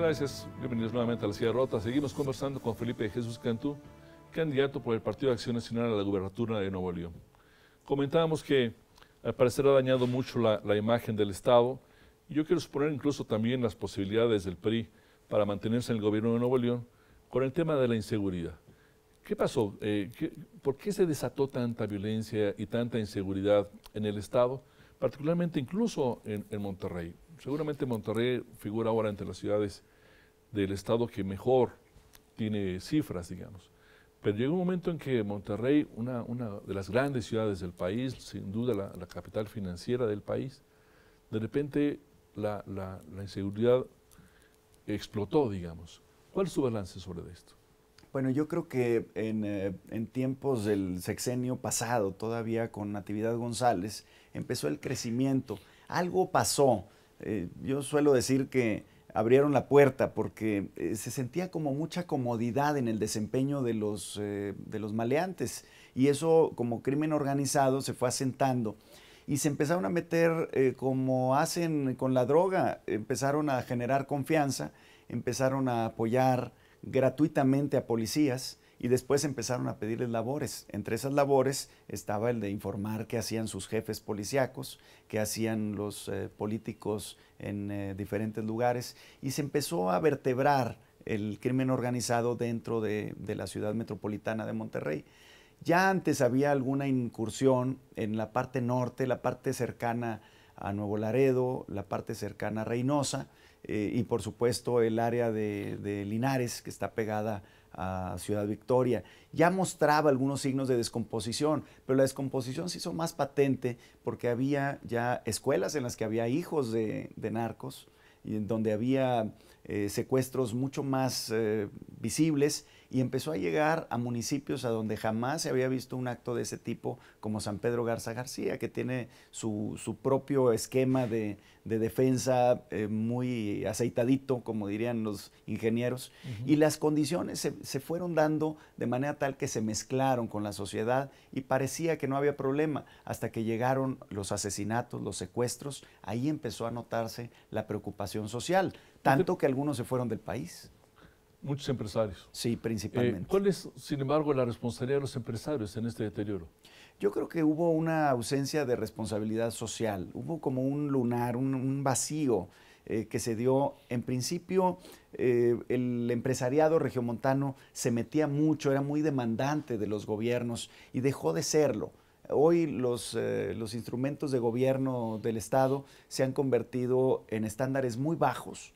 Muchas gracias. Bienvenidos nuevamente a La Silla Rota. Seguimos conversando con Felipe de Jesús Cantú, candidato por el Partido de Acción Nacional a la gubernatura de Nuevo León. Comentábamos que al parecer ha dañado mucho la imagen del Estado. Y yo quiero suponer incluso también las posibilidades del PRI para mantenerse en el gobierno de Nuevo León con el tema de la inseguridad. ¿Qué pasó? ¿Por qué se desató tanta violencia y tanta inseguridad en el Estado, particularmente incluso en Monterrey? Seguramente Monterrey figura ahora entre las ciudades del Estado que mejor tiene cifras, digamos. Pero llegó un momento en que Monterrey, una de las grandes ciudades del país, sin duda la capital financiera del país, de repente la inseguridad explotó, digamos. ¿Cuál es su balance sobre esto? Bueno, yo creo que en tiempos del sexenio pasado, todavía con Natividad González, empezó el crecimiento. Algo pasó. Yo suelo decir que abrieron la puerta porque se sentía como mucha comodidad en el desempeño de los maleantes. Y eso, como crimen organizado, se fue asentando. Y se empezaron a meter, como hacen con la droga, empezaron a generar confianza, empezaron a apoyar gratuitamente a policías y después empezaron a pedirles labores. Entre esas labores estaba el de informar qué hacían sus jefes policíacos, qué hacían los políticos en diferentes lugares, y se empezó a vertebrar el crimen organizado dentro de la ciudad metropolitana de Monterrey. Ya antes había alguna incursión en la parte norte, la parte cercana a Nuevo Laredo, la parte cercana a Reynosa, y por supuesto el área de Linares, que está pegada a Ciudad Victoria. Ya mostraba algunos signos de descomposición, pero la descomposición se hizo más patente porque había ya escuelas en las que había hijos de narcos, y en donde había secuestros mucho más visibles, y empezó a llegar a municipios a donde jamás se había visto un acto de ese tipo, como San Pedro Garza García, que tiene su propio esquema de defensa muy aceitadito, como dirían los ingenieros, y las condiciones se fueron dando de manera tal que se mezclaron con la sociedad y parecía que no había problema, hasta que llegaron los asesinatos, los secuestros. Ahí empezó a notarse la preocupación social, tanto que algunos se fueron del país. Muchos empresarios. Sí, principalmente. ¿Cuál es, sin embargo, la responsabilidad de los empresarios en este deterioro? Yo creo que hubo una ausencia de responsabilidad social, hubo como un lunar, un vacío que se dio. En principio, el empresariado regiomontano se metía mucho, era muy demandante de los gobiernos y dejó de serlo. Hoy los instrumentos de gobierno del Estado se han convertido en estándares muy bajos.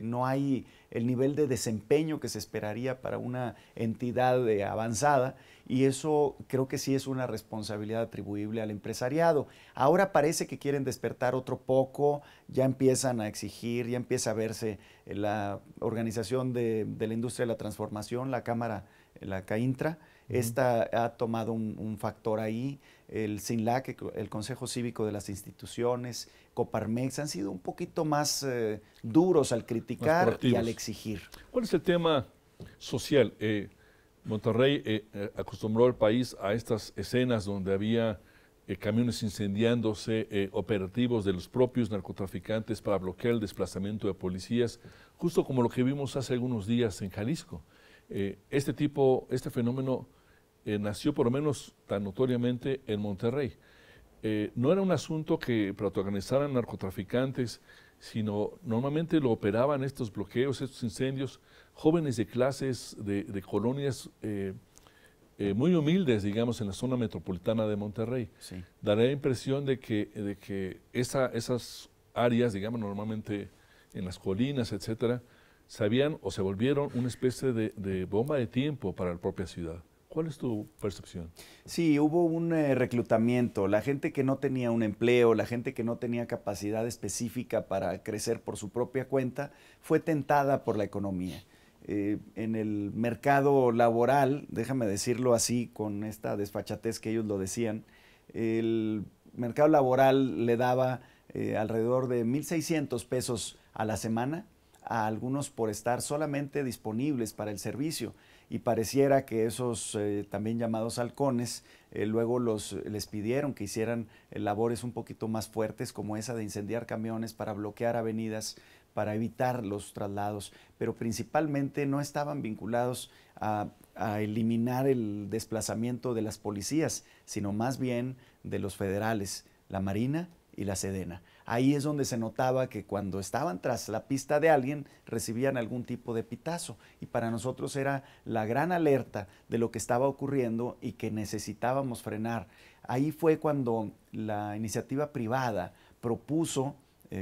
No hay el nivel de desempeño que se esperaría para una entidad avanzada, y eso creo que sí es una responsabilidad atribuible al empresariado. Ahora parece que quieren despertar otro poco, ya empiezan a exigir, ya empieza a verse la Organización de la Industria de la Transformación, la Cámara, la CAINTRA. Esta ha tomado un factor ahí, el CINLAC, el Consejo Cívico de las Instituciones, Coparmex, han sido un poquito más duros al criticar y al exigir. ¿Cuál es el tema social? Monterrey acostumbró al país a estas escenas donde había camiones incendiándose, operativos de los propios narcotraficantes para bloquear el desplazamiento de policías, justo como lo que vimos hace algunos días en Jalisco. Este fenómeno nació por lo menos tan notoriamente en Monterrey. No era un asunto que protagonizaran narcotraficantes, sino normalmente lo operaban estos bloqueos, estos incendios, jóvenes de clases, de colonias muy humildes, digamos, en la zona metropolitana de Monterrey. Sí. Da la impresión de que esas áreas, digamos, normalmente en las colinas, etcétera, sabían o se volvieron una especie de bomba de tiempo para la propia ciudad. ¿Cuál es tu percepción? Sí, hubo un reclutamiento. La gente que no tenía un empleo, la gente que no tenía capacidad específica para crecer por su propia cuenta, fue tentada por la economía. En el mercado laboral, déjame decirlo así, con esta desfachatez que ellos lo decían, el mercado laboral le daba alrededor de 1,600 pesos a la semana a algunos por estar solamente disponibles para el servicio, y pareciera que esos también llamados halcones luego les pidieron que hicieran labores un poquito más fuertes, como esa de incendiar camiones para bloquear avenidas, para evitar los traslados, pero principalmente no estaban vinculados a eliminar el desplazamiento de las policías, sino más bien de los federales, la Marina y la Sedena. Ahí es donde se notaba que cuando estaban tras la pista de alguien recibían algún tipo de pitazo, y para nosotros era la gran alerta de lo que estaba ocurriendo y que necesitábamos frenar. Ahí fue cuando la iniciativa privada propuso,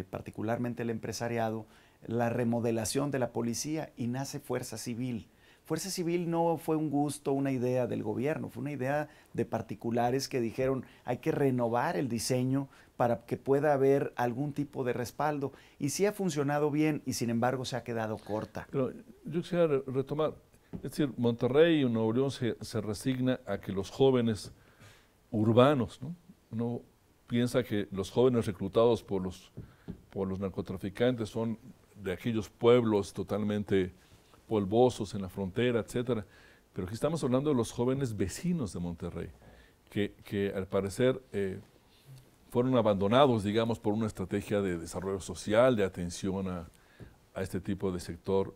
particularmente el empresariado, la remodelación de la policía, y nace Fuerza Civil. Fuerza Civil no fue un gusto, una idea del gobierno, fue una idea de particulares que dijeron hay que renovar el diseño para que pueda haber algún tipo de respaldo. Y sí ha funcionado bien, y sin embargo se ha quedado corta. Pero yo quisiera retomar, es decir, Monterrey y Nuevo León se resigna a que los jóvenes urbanos, ¿no? Uno piensa que los jóvenes reclutados por los narcotraficantes son de aquellos pueblos totalmente polvosos en la frontera, etcétera. Pero aquí estamos hablando de los jóvenes vecinos de Monterrey, que al parecer fueron abandonados, digamos, por una estrategia de desarrollo social, de atención a este tipo de sector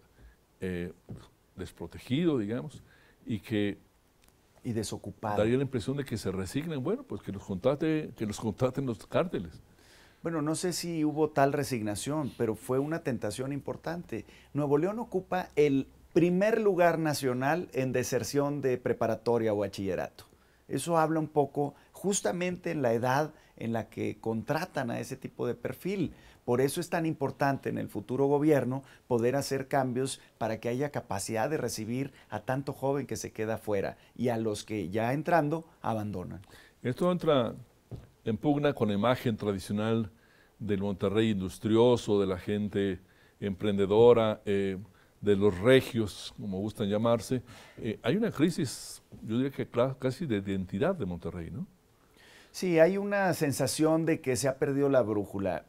desprotegido, digamos, y desocupado. Daría la impresión de que se resignan, bueno, pues que los contraten los cárteles. Bueno, no sé si hubo tal resignación, pero fue una tentación importante. Nuevo León ocupa el primer lugar nacional en deserción de preparatoria o bachillerato. Eso habla un poco justamente en la edad en la que contratan a ese tipo de perfil. Por eso es tan importante en el futuro gobierno poder hacer cambios para que haya capacidad de recibir a tanto joven que se queda fuera y a los que ya entrando abandonan. Esto entra en pugna con la imagen tradicional del Monterrey industrioso, de la gente emprendedora, de los regios, como gustan llamarse. Hay una crisis, yo diría que casi de identidad de Monterrey, ¿no? Sí, hay una sensación de que se ha perdido la brújula.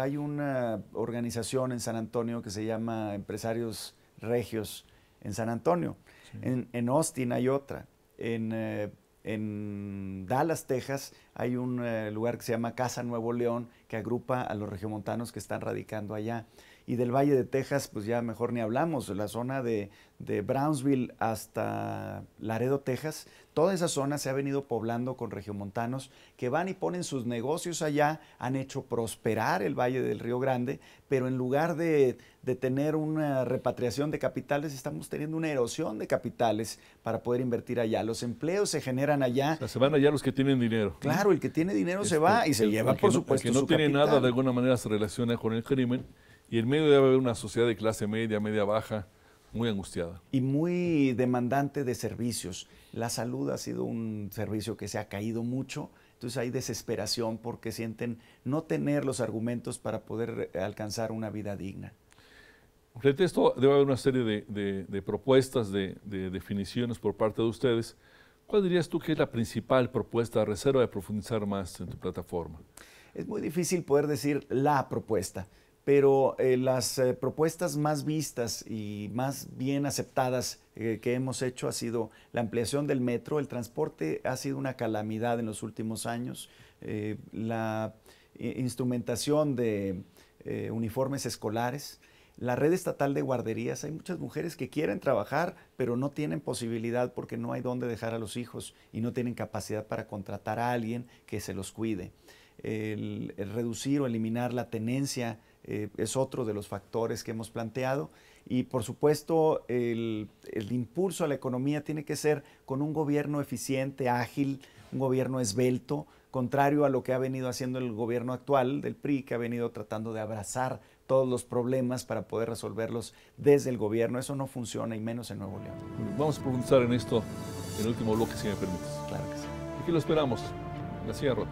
Hay una organización en San Antonio que se llama Empresarios Regios en San Antonio. Sí. En Austin hay otra. En Dallas, Texas, hay un lugar que se llama Casa Nuevo León, que agrupa a los regiomontanos que están radicando allá. Y del Valle de Texas, pues ya mejor ni hablamos, la zona de Brownsville hasta Laredo, Texas, toda esa zona se ha venido poblando con regiomontanos que van y ponen sus negocios allá, han hecho prosperar el Valle del Río Grande, pero en lugar de tener una repatriación de capitales, estamos teniendo una erosión de capitales para poder invertir allá. Los empleos se generan allá. O sea, se van allá los que tienen dinero. Claro, el que tiene dinero se va y se lleva, por supuesto, el que no su tiene capital. nada, de alguna manera se relaciona con el crimen, y en medio debe haber una sociedad de clase media, media baja, muy angustiada. Y muy demandante de servicios. La salud ha sido un servicio que se ha caído mucho, entonces hay desesperación porque sienten no tener los argumentos para poder alcanzar una vida digna. Frente a esto debe haber una serie de propuestas, de definiciones por parte de ustedes. ¿Cuál dirías tú que es la principal propuesta, a reserva de profundizar más en tu plataforma? Es muy difícil poder decir la propuesta, pero las propuestas más vistas y más bien aceptadas que hemos hecho ha sido la ampliación del metro. El transporte ha sido una calamidad en los últimos años. La instrumentación de uniformes escolares, la red estatal de guarderías. Hay muchas mujeres que quieren trabajar, pero no tienen posibilidad porque no hay dónde dejar a los hijos y no tienen capacidad para contratar a alguien que se los cuide. El reducir o eliminar la tenencia es otro de los factores que hemos planteado, y por supuesto el impulso a la economía tiene que ser con un gobierno eficiente, ágil, un gobierno esbelto, contrario a lo que ha venido haciendo el gobierno actual del PRI, que ha venido tratando de abrazar todos los problemas para poder resolverlos desde el gobierno. Eso no funciona, y menos en Nuevo León. Vamos a profundizar en esto en el último bloque, si me permites. Claro que sí. Aquí lo esperamos, la silla rota.